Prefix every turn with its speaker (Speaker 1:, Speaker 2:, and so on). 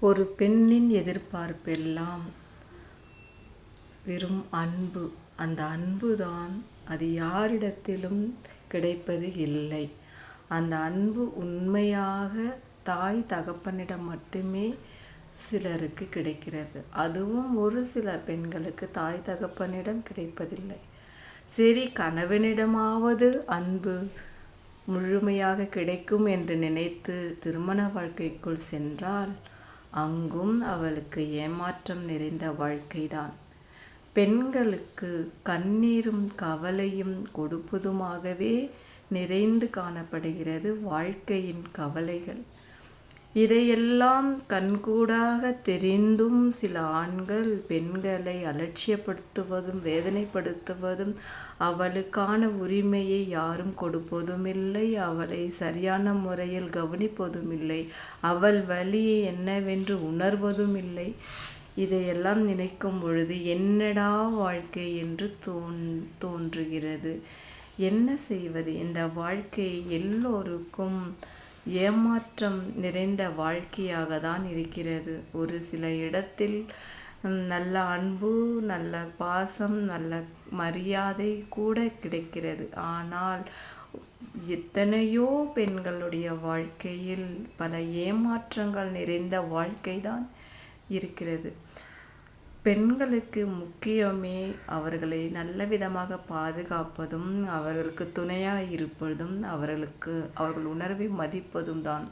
Speaker 1: ஒரு பெண்ணின் எதிர்பார்ப்பெல்லாம் வெறும் அன்பு. அந்த அன்புதான், அது யாரிடத்திலும் கிடைப்பது இல்லை. அந்த அன்பு உண்மையாக தாய் தகப்பனிடம் மட்டுமே சிலருக்கு கிடைக்கிறது. அதுவும் ஒரு சில பெண்களுக்கு தாய் தகப்பனிடம் கிடைப்பதில்லை. சரி, கணவனிடமாவது அன்பு முழுமையாக கிடைக்கும் என்று நினைத்து திருமண வாழ்க்கைக்குள் சென்றால் அங்கும் அவளுக்கு ஏமாற்றம் நிறைந்த வாழ்க்கைதான். பெண்களுக்கு கண்ணீரும் கவலையும் கொடுப்பதுமாகவே நிறைந்து காணப்படுகிறது வாழ்க்கையின் கவலைகள். இதையெல்லாம் கண்கூடாக தெரிந்தும் சில ஆண்கள் பெண்களை அலட்சியப்படுத்துவதும் வேதனைப்படுத்துவதும், அவளுக்கான உரிமையை யாரும் கொடுப்பதுமில்லை, அவளை சரியான முறையில் கவனிப்பதுமில்லை, அவள் வலி என்னவென்று உணர்வதும் இல்லை. இதையெல்லாம் நினைக்கும் பொழுது என்னடா வாழ்க்கை என்று தோன்றுகிறது. என்ன செய்வது? இந்த வாழ்க்கை எல்லோருக்கும் ஏமாற்றம் நிறைந்த வாழ்க்கையாக தான் இருக்கிறது. ஒரு சில இடத்தில் நல்ல அன்பு, நல்ல பாசம், நல்ல மரியாதை கூட கிடைக்கிறது. ஆனால் எத்தனையோ பெண்களுடைய வாழ்க்கையில் பல ஏமாற்றங்கள் நிறைந்த வாழ்க்கை தான் இருக்கிறது. பெண்களுக்கு முக்கியமே அவர்களை நல்ல விதமாக பாதுகாப்பதும், அவர்களுக்கு துணையாக இருப்பதும், அவர்கள் உணர்வை மதிப்பதும் தான்.